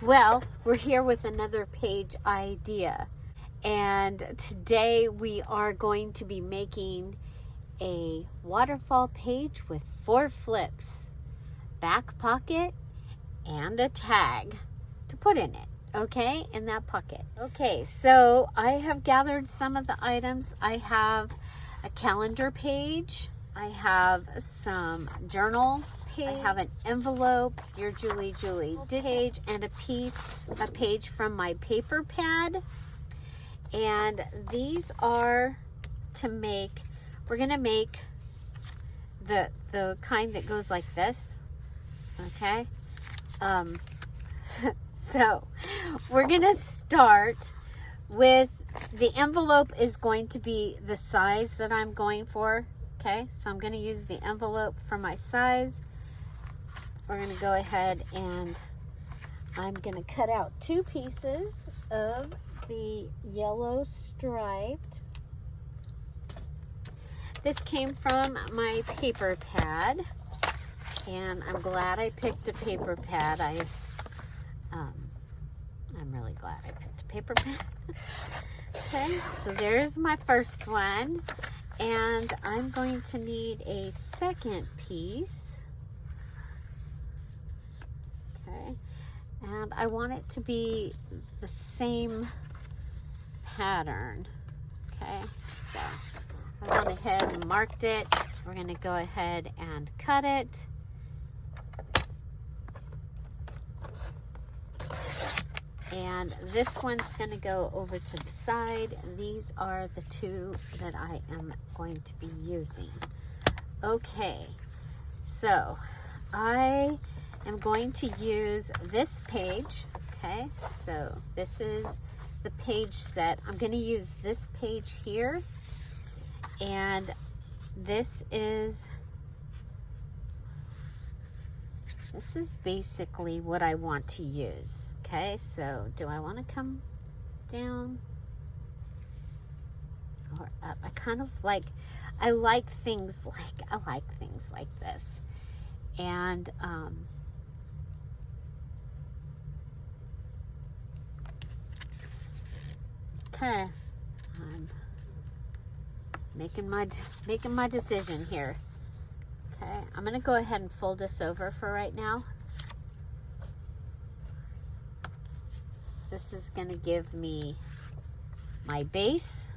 Well, we're here with another page idea, and today we are going to be making a waterfall page with 4 flips, back pocket, and a tag to put in it, okay, in that pocket. Okay, so I have gathered some of the items. I have a calendar page, I have some journal page, I have an envelope, Dear Julie Julie page, and a page from my paper pad. And these are to make, we're gonna make the kind that goes like this, okay? So we're gonna start with, the envelope is going to be the size that I'm going for, okay? So I'm gonna use the envelope for my size. We're gonna go ahead and I'm gonna cut out 2 pieces of the yellow striped. This came from my paper pad, and I'm glad I picked a paper pad. I'm really glad I picked a paper pad. Okay, so there's my first one, and I'm going to need a second piece. Okay, and I want it to be the same pattern. Okay, so I went ahead and marked it. We're going to go ahead and cut it. And this one's going to go over to the side. These are the 2 that I am going to be using. Okay, so I am going to use this page. Okay, so this is the page set. I'm going to use this page here, and this is basically what I want to use. Okay, so do I want to come down or up? I kind of like, I like things like this. And okay, I'm making my decision here. Okay, I'm gonna go ahead and fold this over for right now. This is gonna give me my base-ish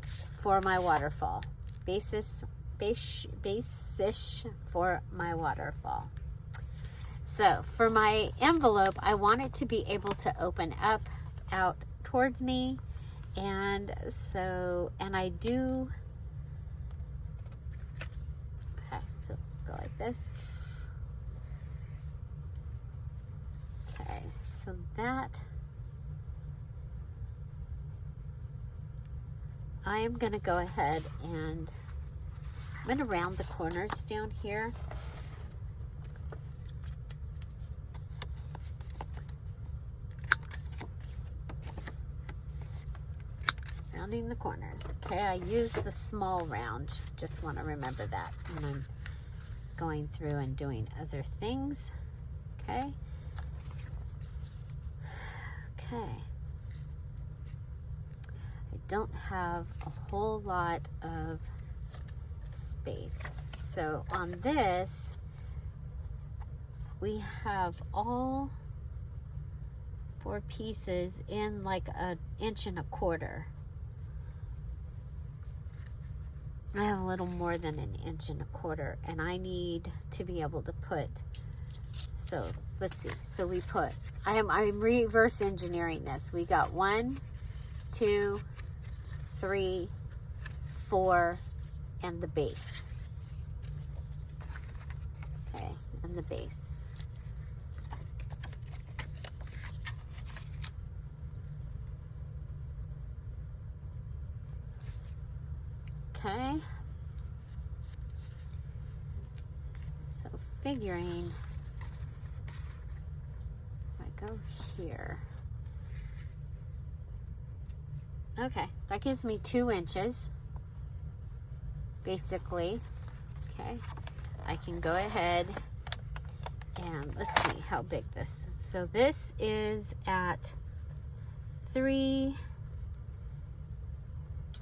for my waterfall. Base-ish for my waterfall. So for my envelope, I want it to be able to open up out towards me, and I do. Okay, so go like this. Okay, so that I am going to go ahead and I'm going to round the corners down here. Rounding the corners. Okay, I use the small round. Just want to remember that when I'm going through and doing other things. Okay. Okay. I don't have a whole lot of space. So on this, we have all 4 pieces in like 1.25 inches. I have a little more than 1.25 inches, and I need to be able to put, so let's see. So we put, I'm reverse engineering this. We got 1, 2, 3, 4, and the base. Okay, and the base. Okay. So figuring, if I go here. Okay, that gives me 2 inches, basically. Okay, I can go ahead And let's see how big this is. So this is at 3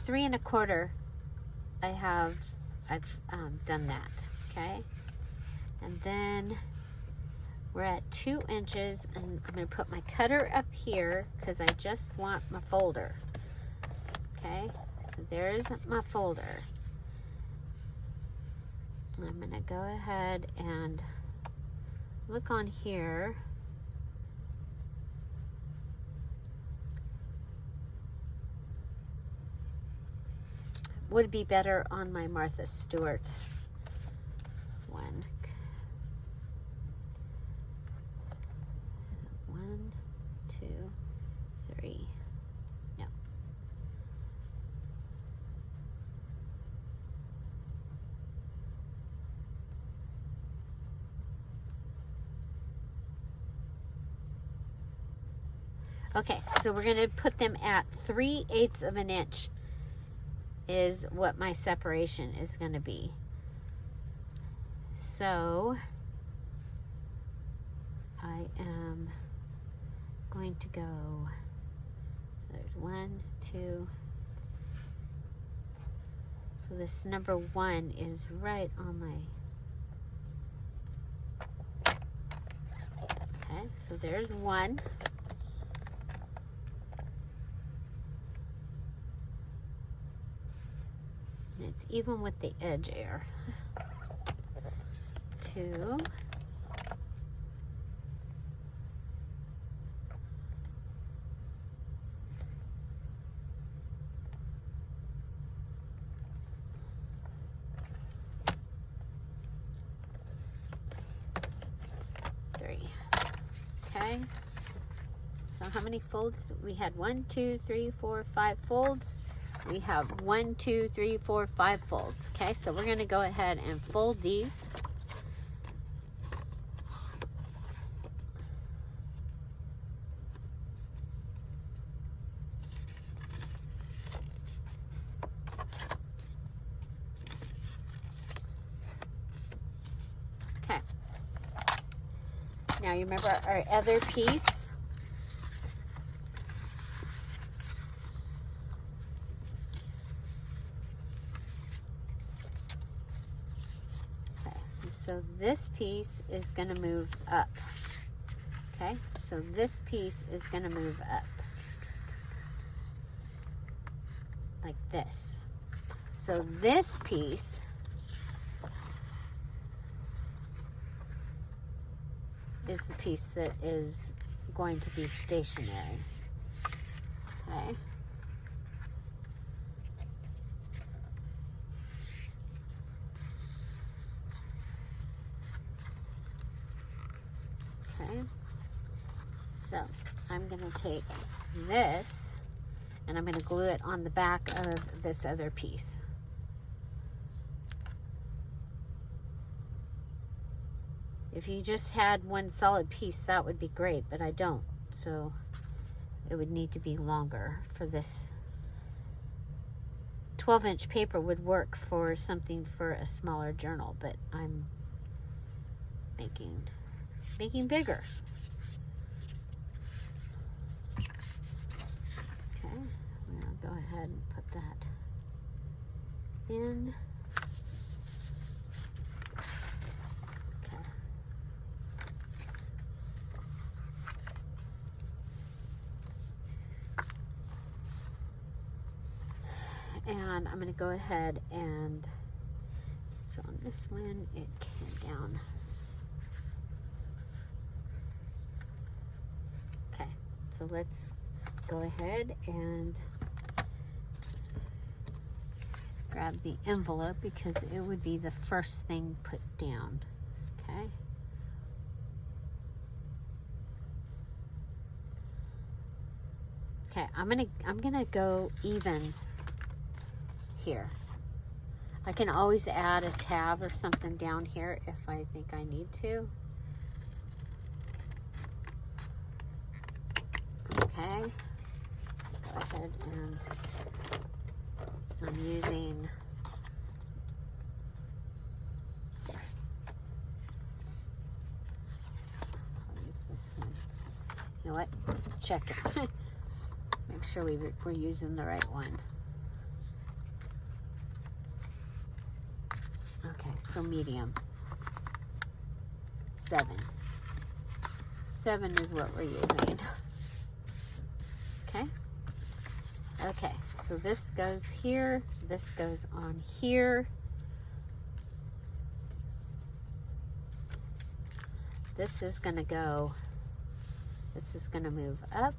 3¼ I've done that, okay? And then we're at 2 inches, and I'm going to put my cutter up here because I just want my folder, okay? So there's my folder. I'm going to go ahead and look on here. Would be better on my Martha Stewart one. 1, 2, 3. No. Okay, so we're going to put them at 3/8 of an inch is what my separation is going to be. So I am going to go, so there's 1, 2. So this number 1 is right on my, okay, so there's 1. It's even with the edge air. 2. 3. Okay. So how many folds? We had 1, 2, 3, 4, 5 folds. We have 1, 2, 3, 4, 5 folds. Okay, so we're going to go ahead and fold these. Okay. Now you remember our other piece. So this piece is going to move up. Okay, so this piece is going to move up like this. So this piece is the piece that is going to be stationary. Okay. Okay, so I'm going to take this and I'm going to glue it on the back of this other piece. If you just had one solid piece, that would be great, but I don't, so it would need to be longer for this. 12-inch paper would work for something for a smaller journal, but I'm making bigger. Okay, I'm gonna go ahead and put that in. Okay. And I'm gonna go ahead and, so on this one, it came down. So let's go ahead and grab the envelope because it would be the first thing put down. Okay. Okay, I'm gonna go even here. I can always add a tab or something down here if I think I need to. Okay, go ahead and I'm using know what? Check it. Make sure we're using the right one. Okay, so medium. 7. 7 is what we're using. Okay. Okay, so this goes here. This goes on here. This is going to go, this is going to move up.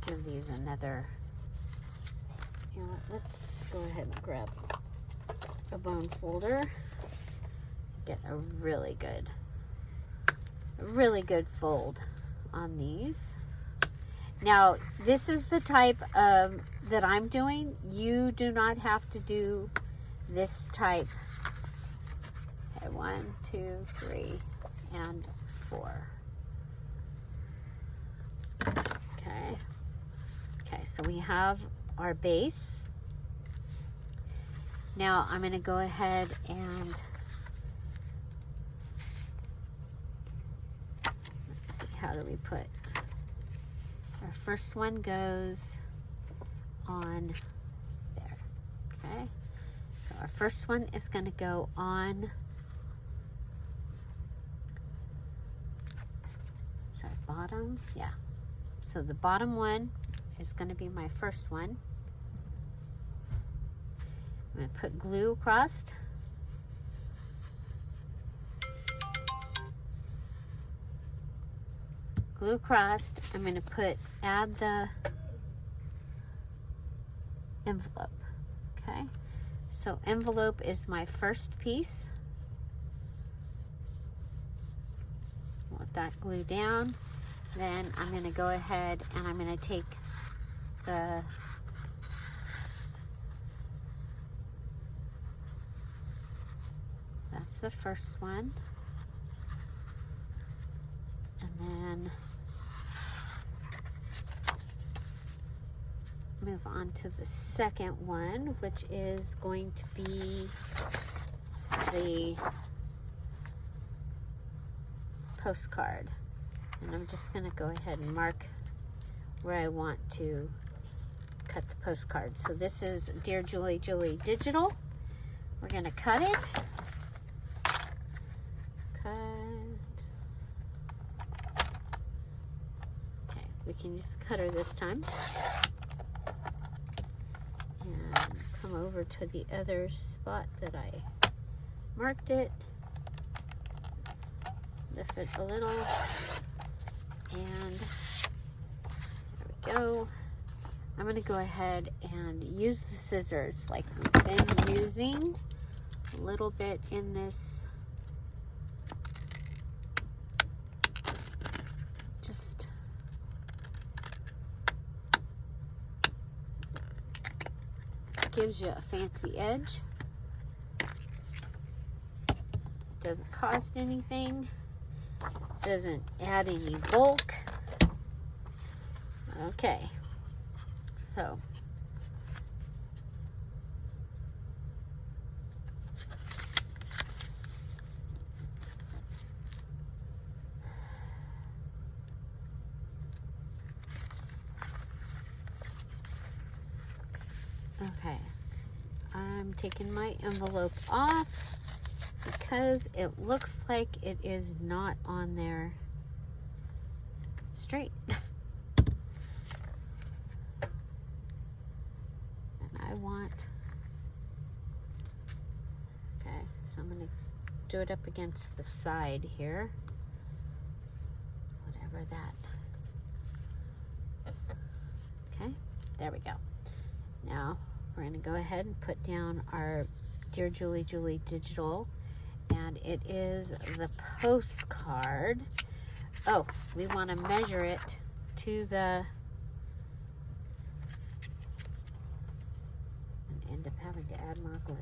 Give these another, you know what, let's go ahead and grab a bone folder. Get a really good fold on these. Now, this is the type of that I'm doing. You do not have to do this type. Okay, 1, 2, 3, and 4. Okay. Okay, so we have our base. Now I'm going to go ahead and let's see, how do we put our first one goes on there. Okay, so our first one is going to go on, sorry, bottom, yeah. So the bottom one is going to be my first one. I'm going to put glue across. Glue across. I'm going to add the envelope. Okay, so envelope is my first piece. Let that glue down. Then I'm going to go ahead and I'm going to take that's the first one, and then move on to the second one, which is going to be the postcard. And I'm just going to go ahead and mark where I want to cut the postcard. So this is Dear Julie Julie Digital. We're going to cut it. Cut. Okay, we can use the cutter this time. And come over to the other spot that I marked it. Lift it a little. And there we go. I'm going to go ahead and use the scissors like we've been using a little bit in this. Just gives you a fancy edge. Doesn't cost anything. Doesn't add any bulk. Okay, so okay, I'm taking my envelope off because it looks like it is not on there straight. And I want, okay, so I'm going to do it up against the side here. Whatever that. Okay, there we go. Now we're going to go ahead and put down our Dear Julie Julie Digital, and it is the postcard. Oh, we want to measure it to the, and end up having to add more glue.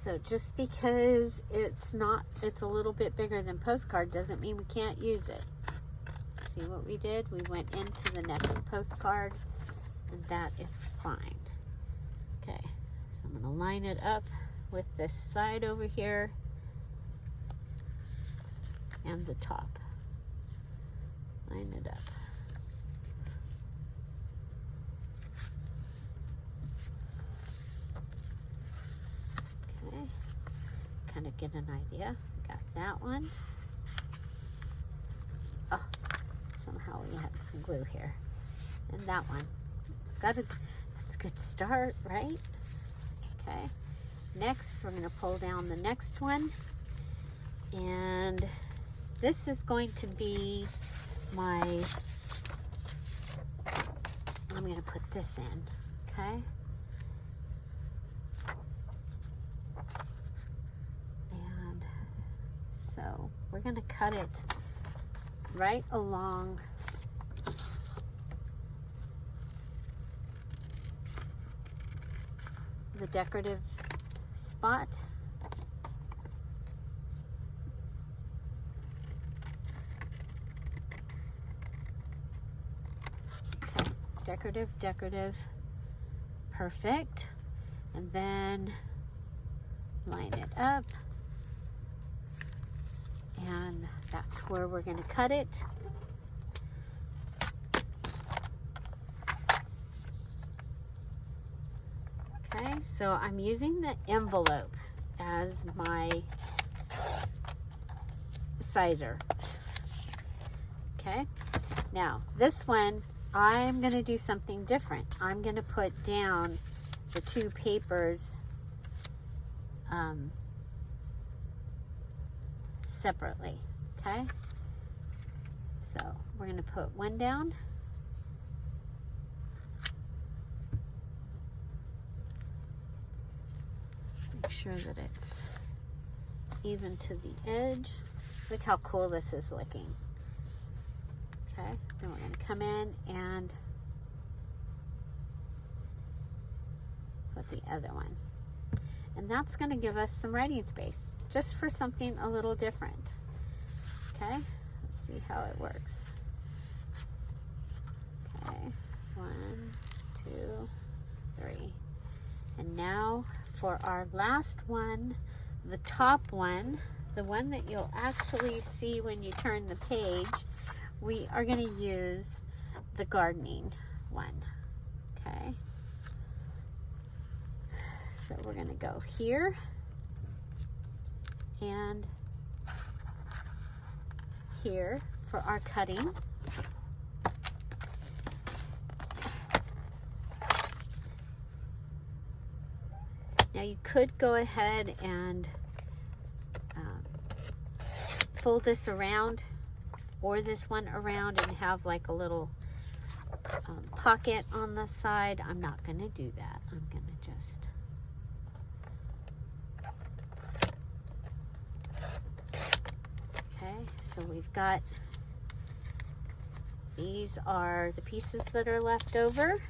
So just because it's a little bit bigger than postcard doesn't mean we can't use it. See what we did? We went into the next postcard, and that is fine. Okay, so I'm going to line it up with this side over here and the top. Line it up. Okay, kind of get an idea. Got that one. Oh, somehow we had some glue here. And that one. That's a good start, right? Okay. Next, we're going to pull down the next one. And this is going to be I'm going to put this in, okay? And so we're going to cut it right along the decorative spot. Okay, decorative, perfect. And then line it up, and that's where we're going to cut it. Okay, so I'm using the envelope as my sizer. Okay, now this one, I'm going to do something different. I'm going to put down the two papers separately, okay? So we're going to put one down. Make sure that it's even to the edge. Look how cool this is looking. Okay, then we're going to come in and put the other one. And that's going to give us some writing space, just for something a little different. Okay, let's see how it works. Okay, 1, 2, 3. And now for our last one, the top one, the one that you'll actually see when you turn the page, we are going to use the gardening one. Okay, so we're going to go here and here for our cutting. Now you could go ahead and fold this around, or this one around, and have like a little pocket on the side. I'm not going to do that. I'm going to just okay, so we've got, these are the pieces that are left over.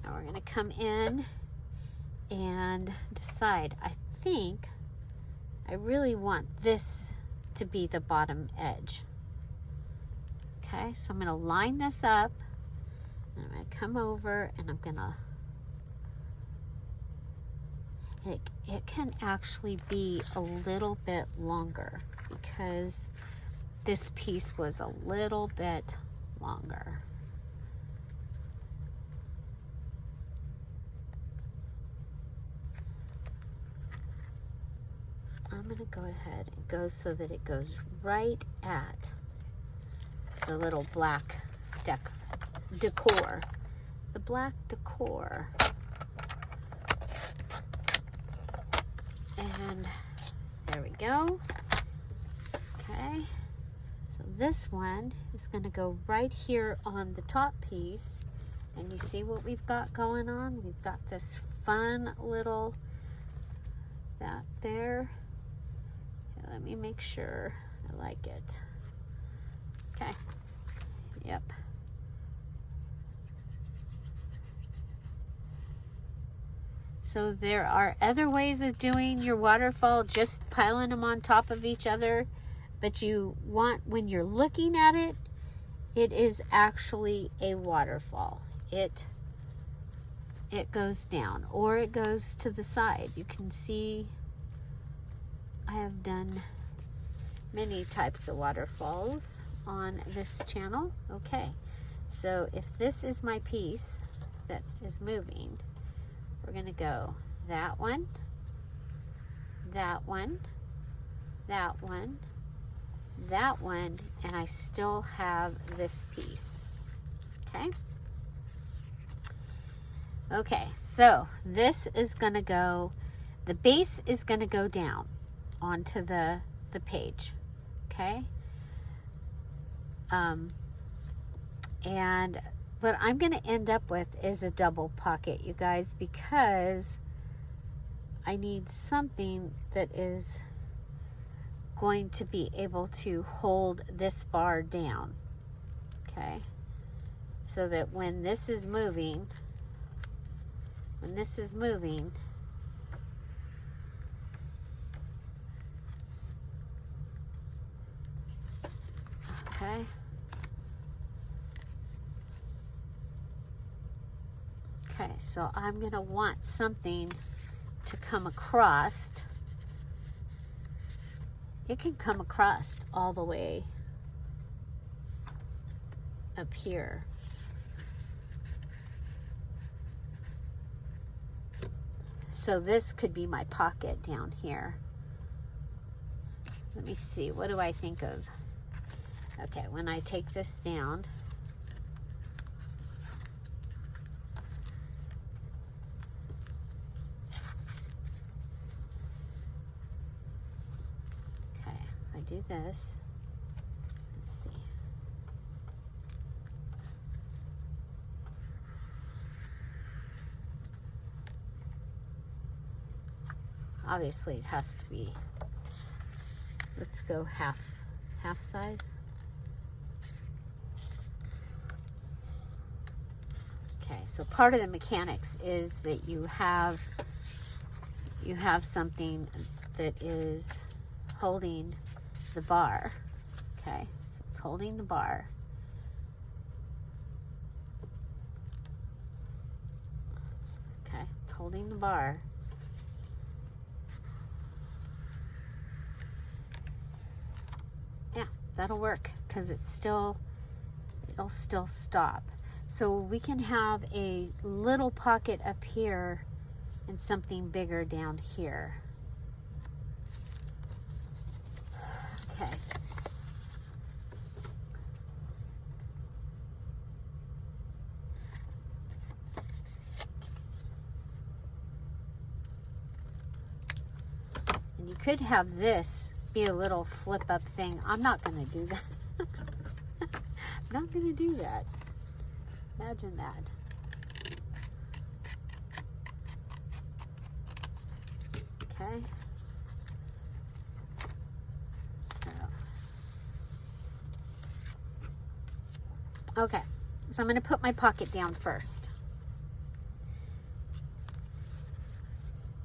Now we're going to come in and decide. I think I really want this to be the bottom edge. Okay, so I'm going to line this up, and I'm going to come over, and I'm going to, it can actually be a little bit longer because this piece was a little bit longer. I'm going to go ahead and go so that it goes right at the little black decor. The black decor. And there we go. Okay. So this one is going to go right here on the top piece. And you see what we've got going on? We've got this fun little, that there. Okay, let me make sure I like it. Okay. Yep. So there are other ways of doing your waterfall, just piling them on top of each other. But you want, when you're looking at it, it is actually a waterfall. It goes down or it goes to the side. You can see I have done many types of waterfalls on this channel. Okay, so if this is my piece that is moving, we're going to go that one, that one, that one, that one, and I still have this piece. Okay. Okay, so this is going to go, the base is going to go down onto the page. Okay. And what I'm going to end up with is a double pocket, you guys, because I need something that is going to be able to hold this bar down. Okay. So that when this is moving, okay. Okay, so I'm going to want something to come across. It can come across all the way up here. So this could be my pocket down here. Let me see, what do I think of? Okay, when I take this down, okay, I do this. Let's see. Obviously it has to be, let's go half size. Okay, so part of the mechanics is that you have something that is holding the bar. Okay, so it's holding the bar. Okay, it's holding the bar. Yeah, that'll work because it'll still stop. So we can have a little pocket up here and something bigger down here. Okay. And you could have this be a little flip up thing. I'm not going to do that. I'm not going to do that. Imagine that. Okay. Okay, so I'm going to put my pocket down first.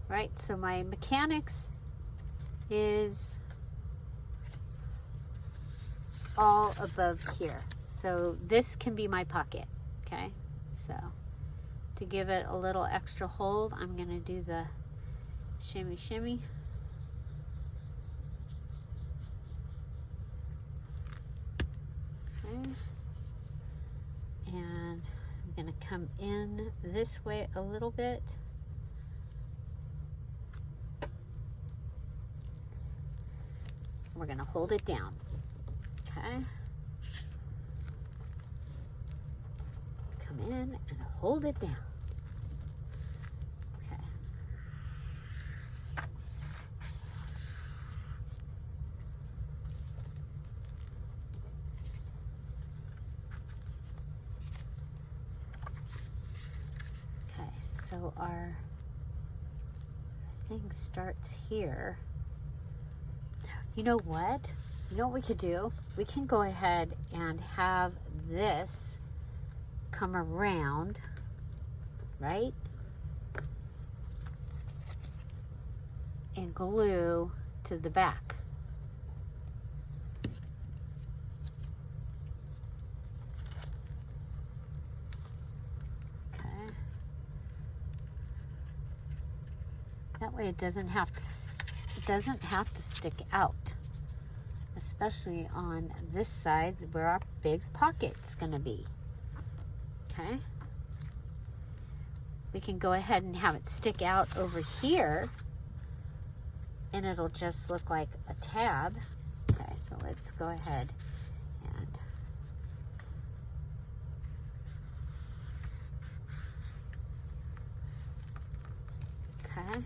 Right, so my mechanics is all above here. So this can be my pocket, okay? So to give it a little extra hold, I'm going to do the shimmy shimmy. Okay. And I'm going to come in this way a little bit. We're going to hold it down. Okay. Come in and hold it down. Okay. Okay, so our thing starts here. You know what? You know what we could do? We can go ahead and have this come around, right? and glue to the back. Okay. That way it doesn't have to stick out, especially on this side where our big pocket's going to be. Okay. We can go ahead and have it stick out over here, and it'll just look like a tab. Okay, so let's go ahead and okay.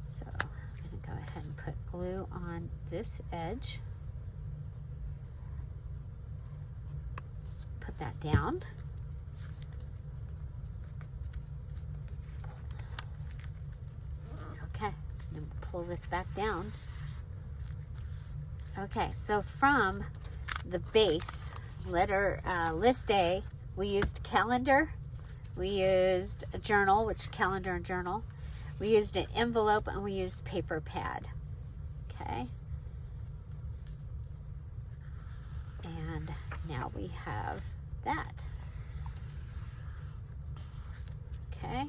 So I'm going to go ahead and put glue on this edge. Put that down. Okay, and pull this back down. Okay, so from the base letter, list A, we used calendar, we used a journal, which calendar and journal, we used an envelope, and we used paper pad. Okay, and now we have that. Okay,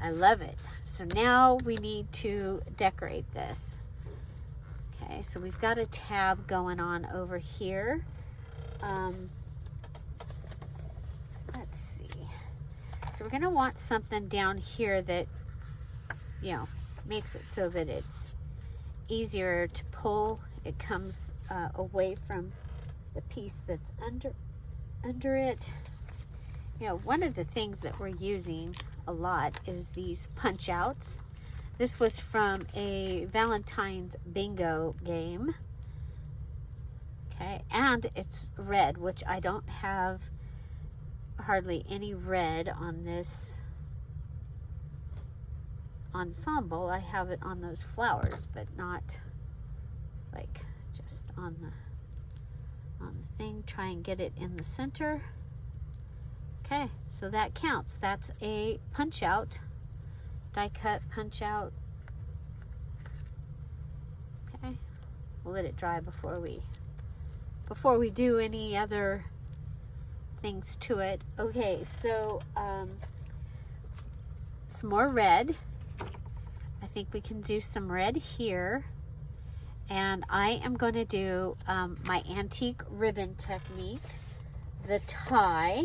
I love it. So now we need to decorate this. Okay, so we've got a tab going on over here. Let's see. So we're going to want something down here that, you know, makes it so that it's easier to pull. It comes away from the piece that's under it. You know, one of the things that we're using a lot is these punch outs. This was from a Valentine's bingo game. Okay, and it's red, which I don't have hardly any red on this ensemble. I have it on those flowers, but not like just on the thing. Try and get it in the center. Okay, so that counts. That's a punch out, die cut punch out. Okay, we'll let it dry before we do any other things to it. Okay, so some more red. I think we can do some red here, and I am going to do my antique ribbon technique, the tie.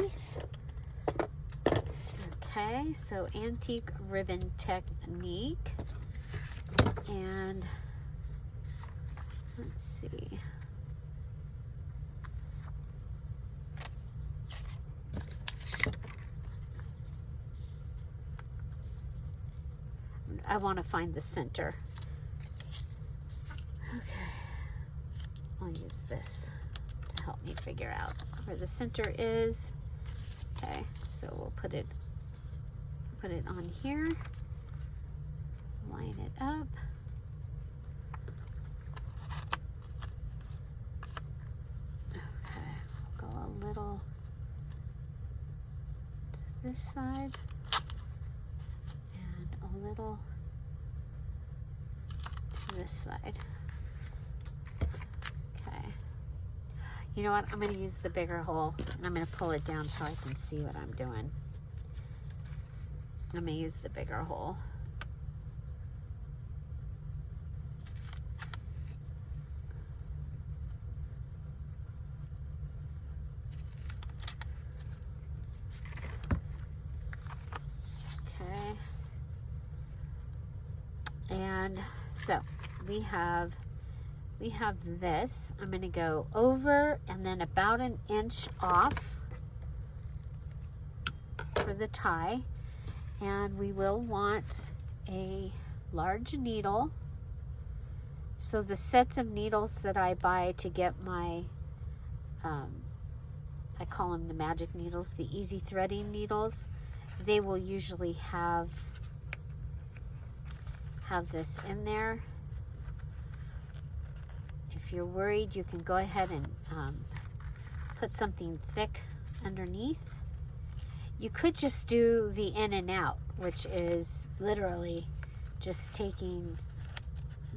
Okay, so antique ribbon technique, and let's see. I want to find the center. Okay, I'll use this to help me figure out where the center is. Okay, so we'll put it on here, line it up. Okay, go a little to this side and a little to this side. Okay, you know what, I'm going to use the bigger hole, and I'm going to pull it down so I can see what I'm doing. I'm going to use the bigger hole. Okay. And so we have this. I'm going to go over and then about an inch off for the tie. And we will want a large needle. So the sets of needles that I buy to get my, I call them the magic needles, the easy threading needles, they will usually have this in there. If you're worried, you can go ahead and put something thick underneath. You could just do the in and out, which is literally just taking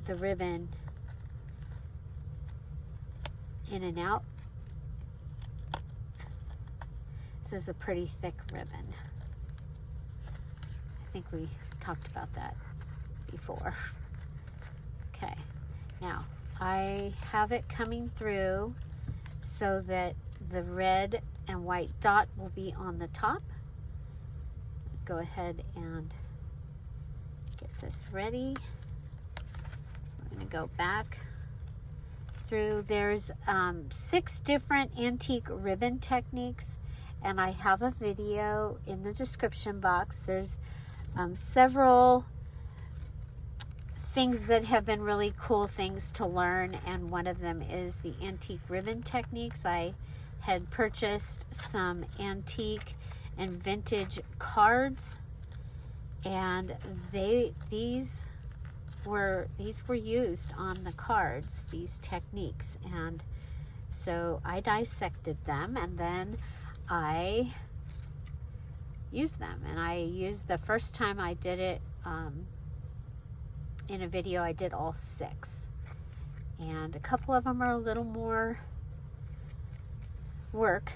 the ribbon in and out. This is a pretty thick ribbon. I think we talked about that before. Okay, now I have it coming through so that the red and white dot will be on the top. Go ahead and get this ready. We're going to go back through. There's 6 different antique ribbon techniques, and I have a video in the description box. There's several things that have been really cool things to learn, and one of them is the antique ribbon techniques. I had purchased some antique and vintage cards, and these were used on the cards, these techniques, and so I dissected them and then I used them. And I used, the first time I did it in a video, I did all 6, and a couple of them are a little more work.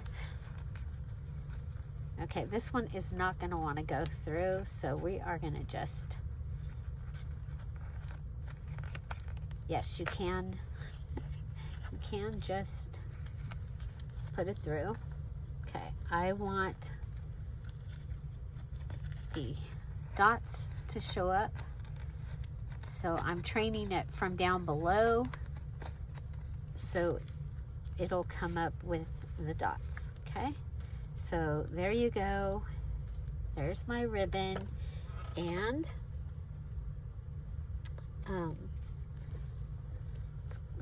Okay, this one is not going to want to go through, so we are going to just, yes, you can just put it through. Okay, I want the dots to show up, so I'm training it from down below so it'll come up with the dots. Okay, so there you go. There's my ribbon, and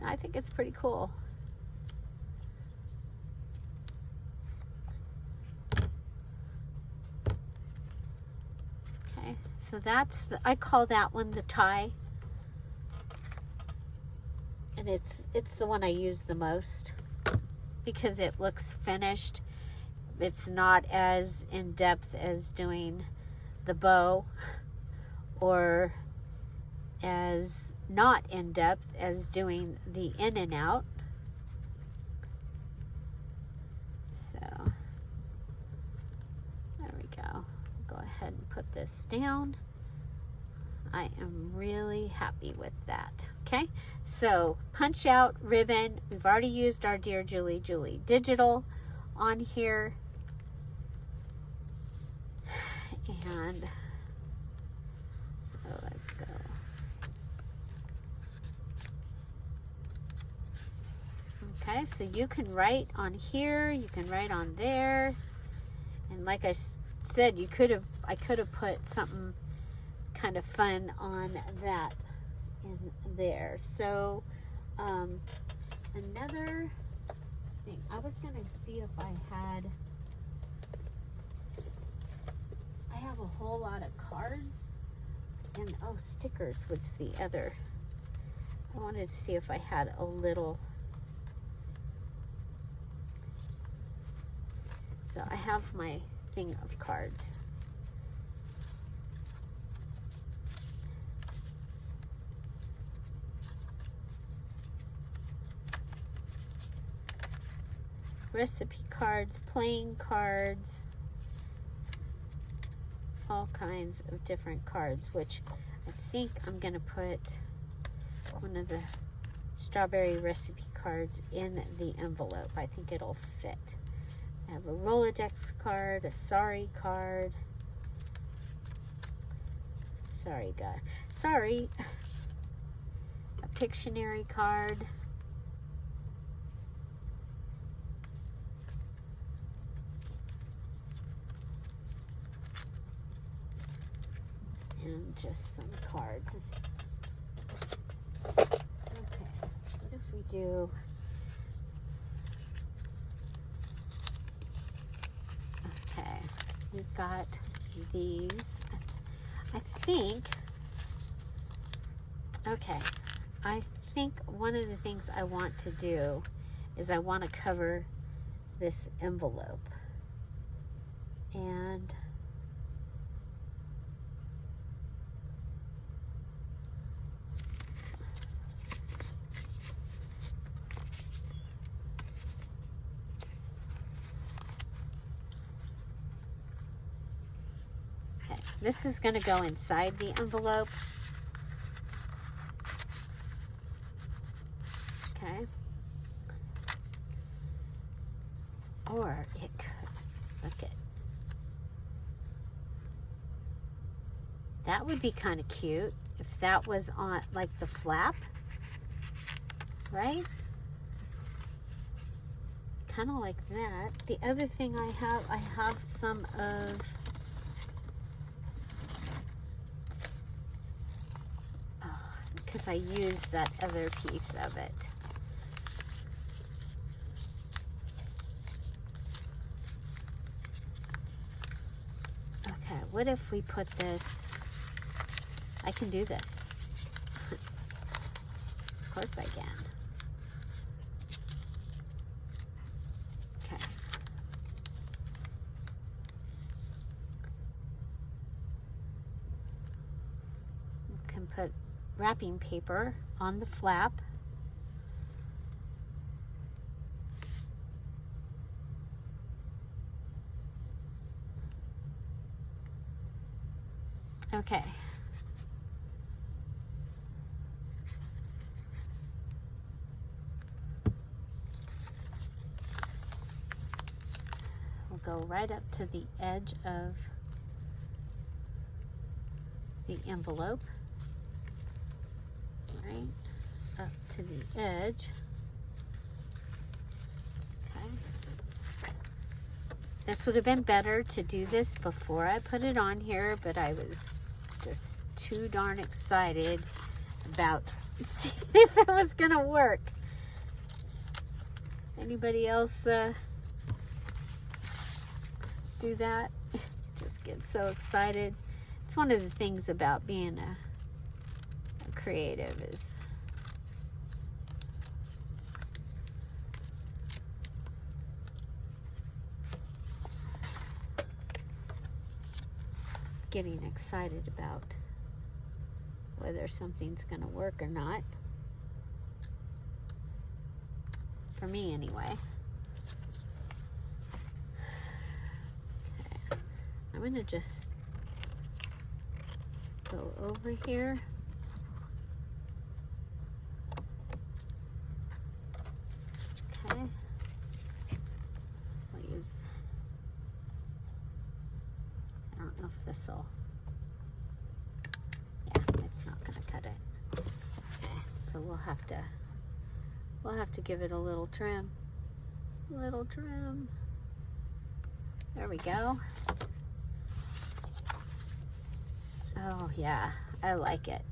I think it's pretty cool. Okay, so that's I call that one the tie, and it's the one I use the most because it looks finished. It's not as in depth as doing the bow, or as not in depth as doing the in and out. So there we go. Go ahead and put this down. I am really happy with that. Okay, so punch out ribbon. We've already used our Dear Julie Julie digital on here, and so let's go. Okay, so you can write on here, you can write on there, and like I said, I could have put something kind of fun on that in there. So another thing, I was gonna see if I have a whole lot of cards, and stickers was the other. I wanted to see if I had a little. So I have my thing of cards. Recipe cards, playing cards, all kinds of different cards, which I think I'm going to put one of the strawberry recipe cards in the envelope. I think it'll fit. I have a Rolodex card, a sorry card. Sorry, guy. Sorry. A Pictionary card. And just some cards. Okay, what if we do... Okay, we've got these. I think one of the things I want to do is I want to cover this envelope. And Okay, this is going to go inside the envelope. Okay. Or it could, look at, that would be kind of cute if that was on like the flap, right? Kind of like that. The other thing I have some of, because I used that other piece of it. Okay, what if we put this, I can do this. Of course I can. Okay. You can put wrapping paper on the flap. Okay. We'll go right up to the edge of the envelope. Right up to the edge. Okay. This would have been better to do this before I put it on here, but I was just too darn excited about seeing if it was gonna work. Anybody else do that? Just get so excited. It's one of the things about being a creative is getting excited about whether something's going to work or not. For me, anyway. Okay. I'm going to just go over here. Okay. I'll use, I don't know if this will, yeah, it's not going to cut it. Okay, so we'll have to give it a little trim. Little trim. There we go. Oh yeah, I like it.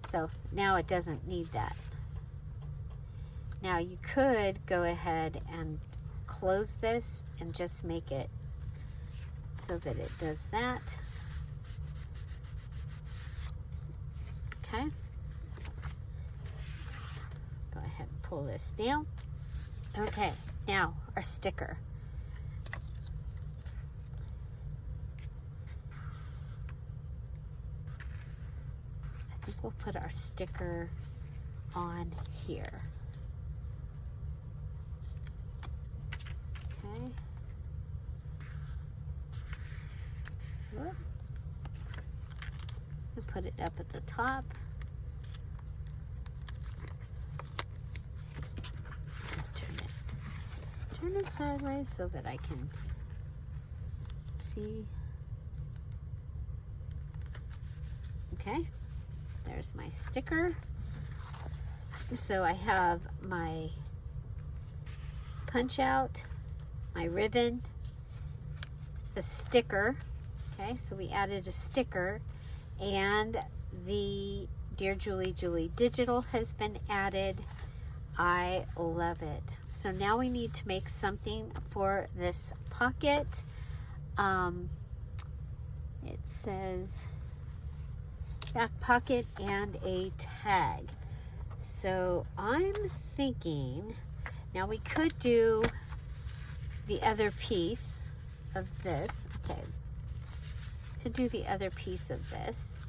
So now it doesn't need that. Now you could go ahead and close this and just make it so that it does that. Okay. Go ahead and pull this down. Okay, now our sticker. I think we'll put our sticker on here. Okay. Whoop. We'll put it up at the top. Turn it sideways so that I can see. Okay, there's my sticker. So I have my punch out, my ribbon, the sticker. Okay, so we added a sticker, and the Dear Julie Julie digital has been added. I love it. So now we need to make something for this pocket. It says back pocket and a tag. So I'm thinking, now we could do the other piece of this. Okay, could do the other piece of this.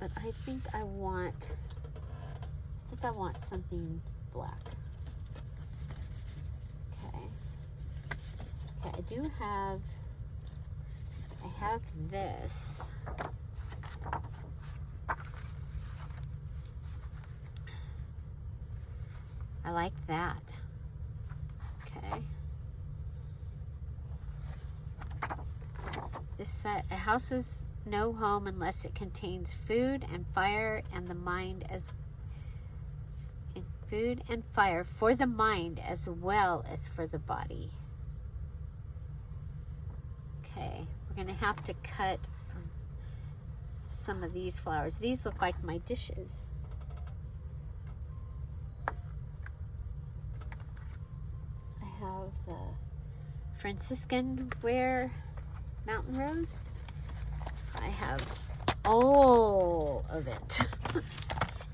But I think I want something black. Okay. Okay, I have this. I like that. Okay. This set, a house is no home unless it contains food and fire and the mind as food and fire for the mind as well as for the body. Okay, we're going to have to cut some of these flowers. These look like my dishes. I have the Franciscan ware mountain rose. I have all of it.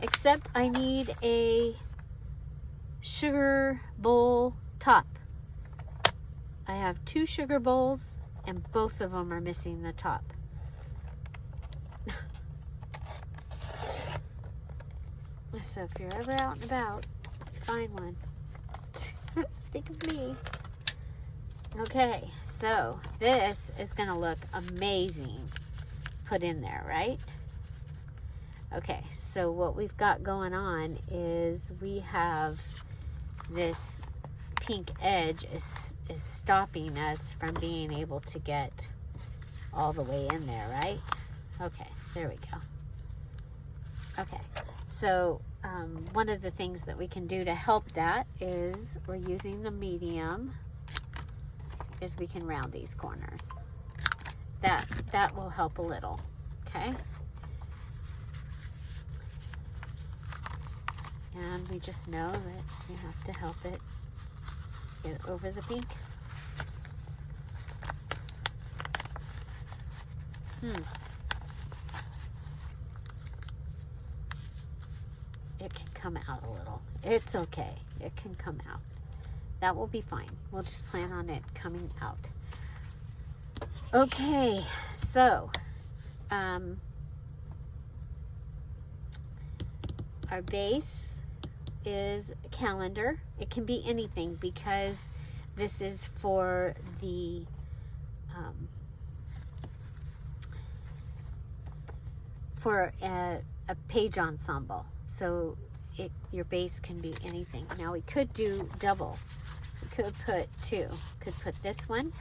Except I need a sugar bowl top. I have 2 sugar bowls and both of them are missing the top. So if you're ever out and about, find one. Think of me. Okay, so this is going to look amazing put in there, right? Okay, so what we've got going on is we have this pink edge is stopping us from being able to get all the way in there, right? Okay, there we go. Okay, so one of the things that we can do to help that is we're using the medium, is we can round these corners. That will help a little, okay? And we just know that you have to help it get over the pink. It can come out a little. It's okay. It can come out. That will be fine. We'll just plan on it coming out. Okay, so our base is a calendar. It can be anything because this is for the a page ensemble. So your base can be anything. Now we could do double. We could put 2. Could put this one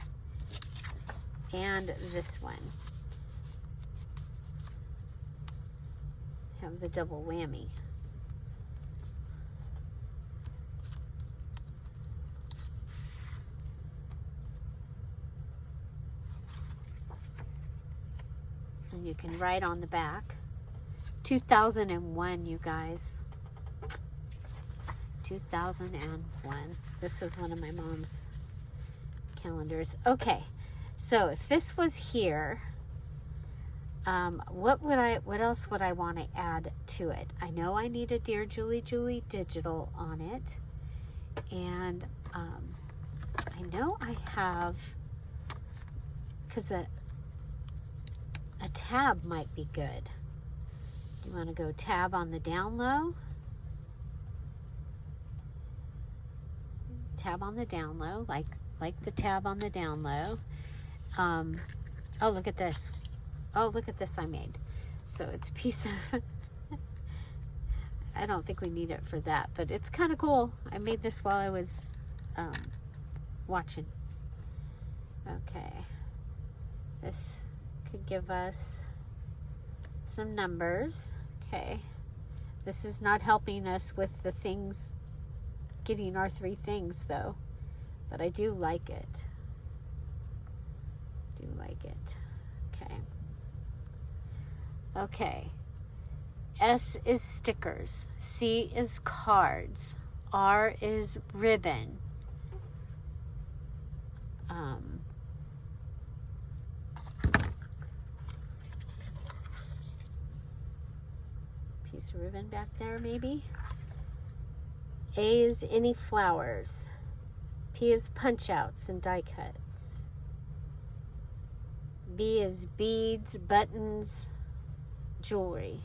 and this one. Have the double whammy. And you can write on the back. 2001, you guys. 2001. This was one of my mom's calendars. Okay, so if this was here, what else would I want to add to it? I know I need a Dear Julie Julie digital on it, and I know I have, because a tab might be good. Do you want to go tab on the down low? Tab on the down low, like the tab on the down low. Oh, look at this. Oh, look at this I made. So it's a piece of, I don't think we need it for that, but it's kind of cool. I made this while I was watching. Okay. This could give us some numbers. Okay. This is not helping us with the things, getting our 3 things though, but I do like it. Okay. Okay. S is stickers. C is cards. R is ribbon. Piece of ribbon back there maybe. A is any flowers. P is punch outs and die cuts. B is beads, buttons, jewelry.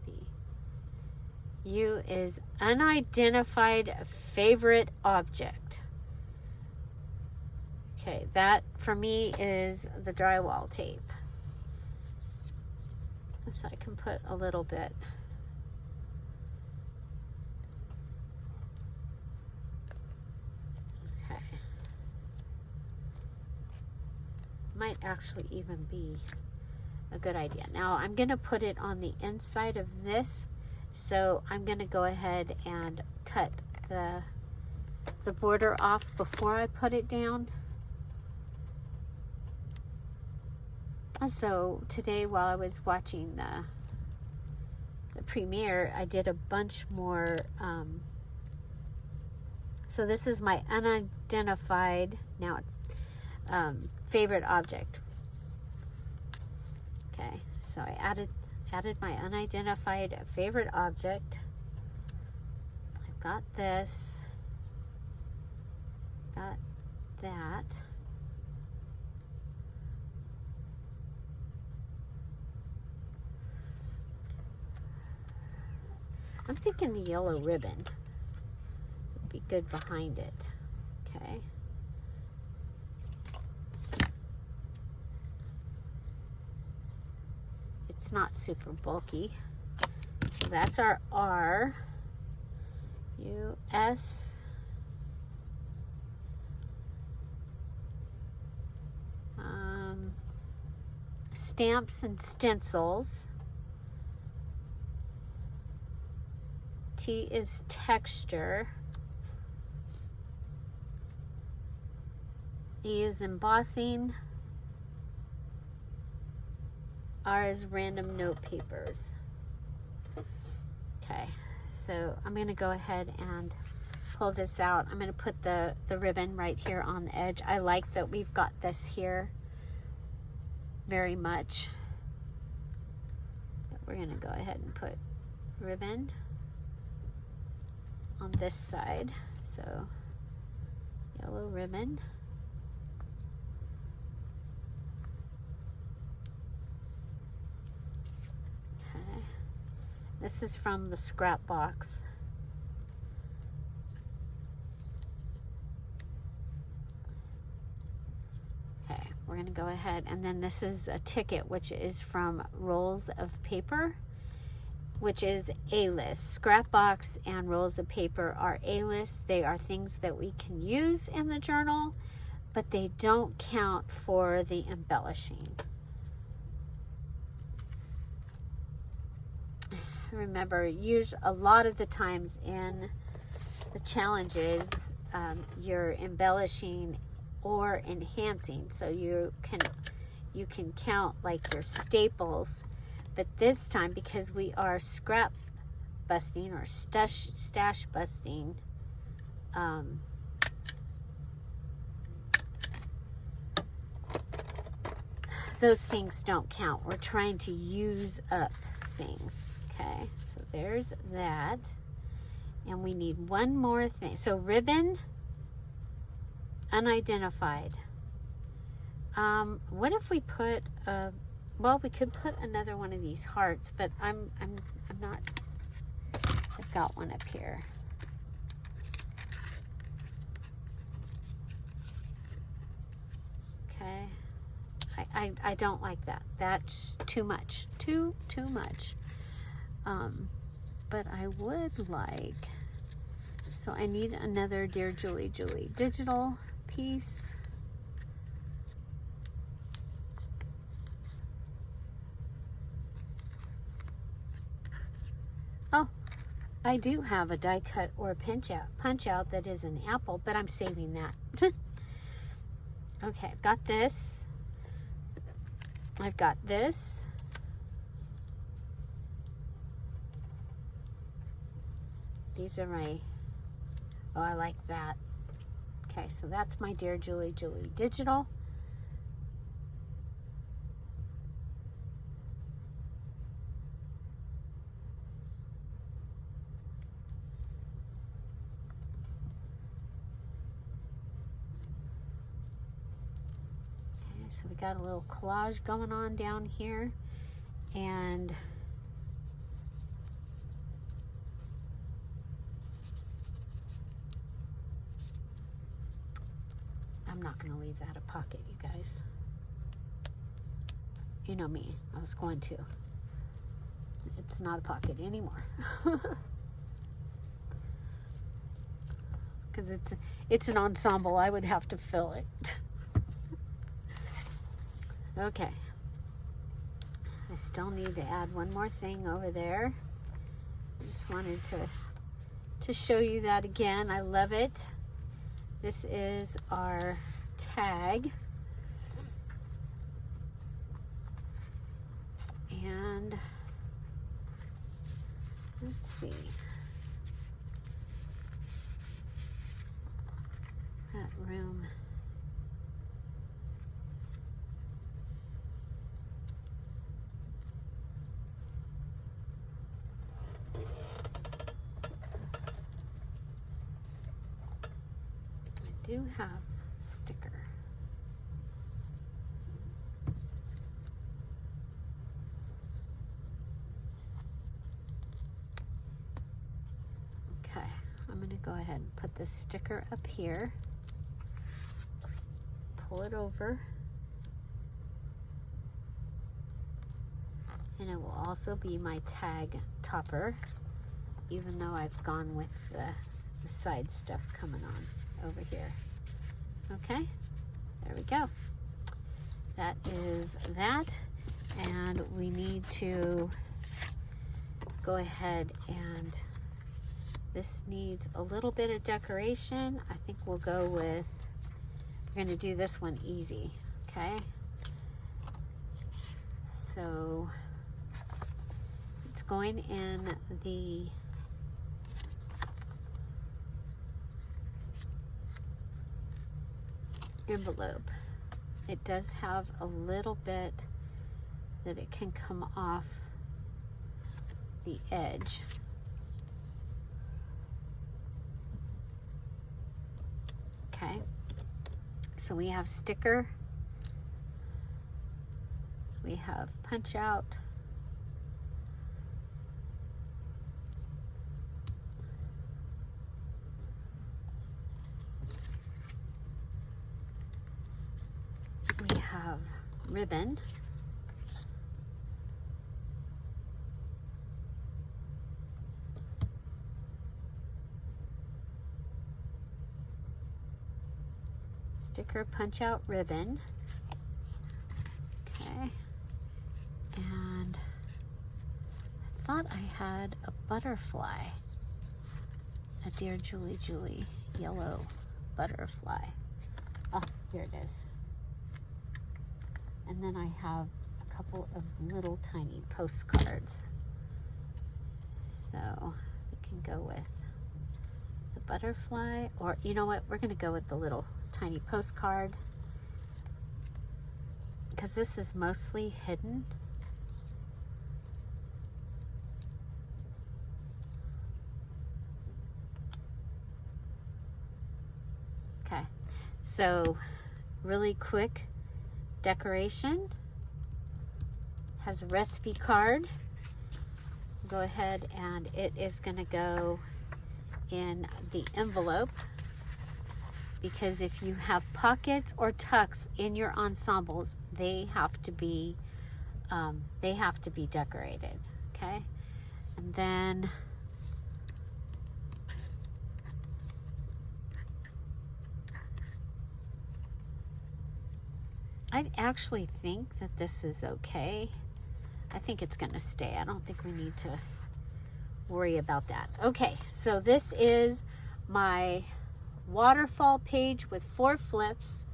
B. U is unidentified favorite object. Okay, that for me is the drywall tape. So I can put a little bit. Okay. Might actually even be a good idea. Now I'm going to put it on the inside of this, so I'm going to go ahead and cut the border off before I put it down. So today while I was watching the premiere, I did a bunch more. So this is my unidentified, now it's favorite object. Okay, so I added my unidentified favorite object. I've got this, got that. I'm thinking the yellow ribbon would be good behind it. Okay. It's not super bulky. So that's our R. U-S. Stamps and stencils. T is texture. E is embossing. R is random note papers. Okay, so I'm going to go ahead and pull this out. I'm going to put the ribbon right here on the edge. I like that we've got this here very much. But we're going to go ahead and put ribbon on this side. So yellow ribbon. Okay. This is from the scrap box. Okay, we're going to go ahead, and then this is a ticket, which is from Rolls of Paper, which is A-list. Scrap box and rolls of paper are A-list. They are things that we can use in the journal, but they don't count for the embellishing. Remember, a lot of the times in the challenges, you're embellishing or enhancing, so you can count like your staples. But this time, because we are scrap busting or stash busting, those things don't count. We're trying to use up things. Okay, so there's that. And we need one more thing. So ribbon, unidentified. What if we put well, we could put another one of these hearts, but I'm not. I've got one up here. Okay. I don't like that. That's too much. Too much. But I would like, so I need another Dear Julie digital piece. Oh, I do have a die cut or a punch out that is an apple, but I'm saving that. Okay, I've got this. I've got this. These are my, oh, I like that. Okay, so that's my Dear Julie digital. Okay, so we got a little collage going on down here, and I'm I'm not going to leave that a pocket, you guys. You know me, I was going to. It's not a pocket anymore. Because it's an ensemble, I would have to fill it. Okay. I still need to add one more thing over there. I just wanted to show you that again. I love it. This is our tag. And let's see. That room. I do have a sticker. Okay, I'm going to go ahead and put this sticker up here. Pull it over. And it will also be my tag topper, even though I've gone with the side stuff coming on over here. Okay, there we go. That is that. And we need to go ahead and this needs a little bit of decoration. I think we'll go with, we're going to do this one easy, okay? So it's going in the envelope. It does have a little bit that it can come off the edge. Okay, so we have sticker, we have punch out, we have ribbon, sticker, punch out, ribbon. Okay, and I thought I had a butterfly, a DearJulieJulie yellow butterfly. Oh, here it is. And then I have a couple of little tiny postcards. So we can go with the butterfly, or you know what, we're going to go with the little tiny postcard because this is mostly hidden. Okay, so really quick decoration. Has a recipe card. Go ahead and it is going to go in the envelope, because if you have pockets or tucks in your ensembles, they have to be decorated. Okay, and then I actually think that this is okay. I think it's going to stay. I don't think we need to worry about that. Okay, so this is my waterfall page with 4 flips,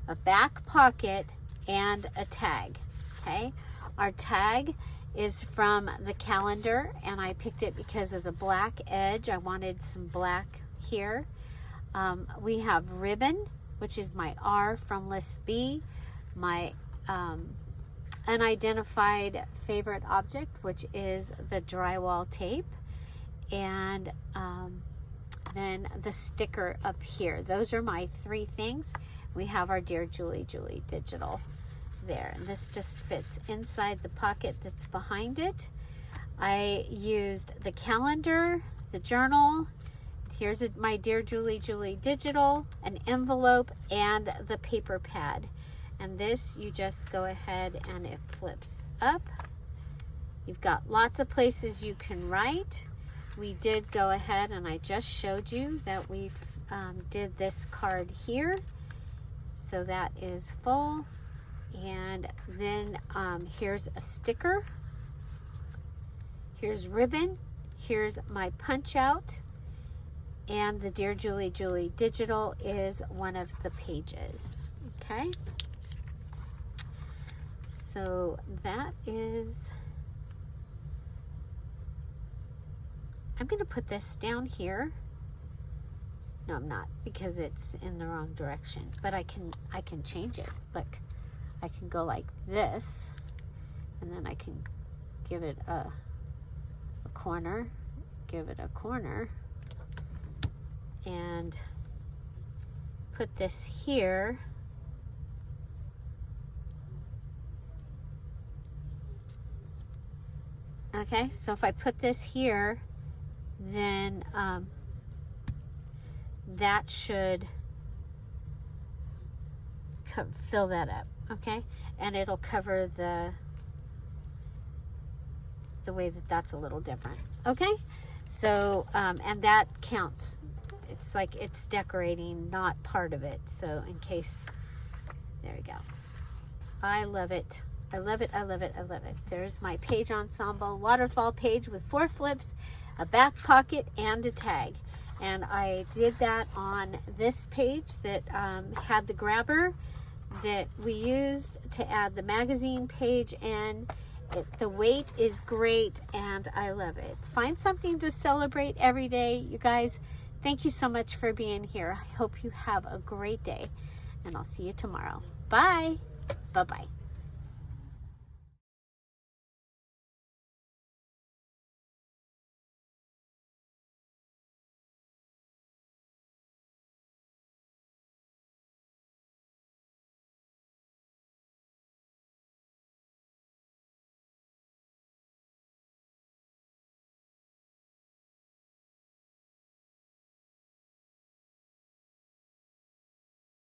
a back pocket, and a tag. Okay, our tag is from the calendar, and I picked it because of the black edge. I wanted some black here. We have ribbon, which is my R from list B, my unidentified favorite object, which is the drywall tape, and then the sticker up here. Those are my 3 things. We have our DearJulieJulie digital there, and this just fits inside the pocket that's behind it. I used the calendar, the journal, here's my Dear Julie Julie digital, an envelope, and the paper pad. And this, you just go ahead and it flips up. You've got lots of places you can write. We did go ahead and I just showed you that we did this card here. So that is full. And then here's a sticker. Here's ribbon. Here's my punch out. And the Dear Julie Julie digital is one of the pages. Okay. So that is, I'm going to put this down here. No, I'm not, because it's in the wrong direction, but I can change it. Look, I can go like this, and then I can give it a corner, give it a corner, and put this here. Okay, so if I put this here, then that should fill that up, okay? And it'll cover the way that that's a little different, okay? So, and that counts. It's like it's decorating, not part of it. So in case, there we go. I love it. I love it, I love it, I love it. There's my page ensemble waterfall page with 4 flips, a back pocket, and a tag. And I did that on this page that had the grabber that we used to add the magazine page in. The weight is great and I love it. Find something to celebrate every day. You guys, thank you so much for being here. I hope you have a great day and I'll see you tomorrow. Bye. Bye-bye.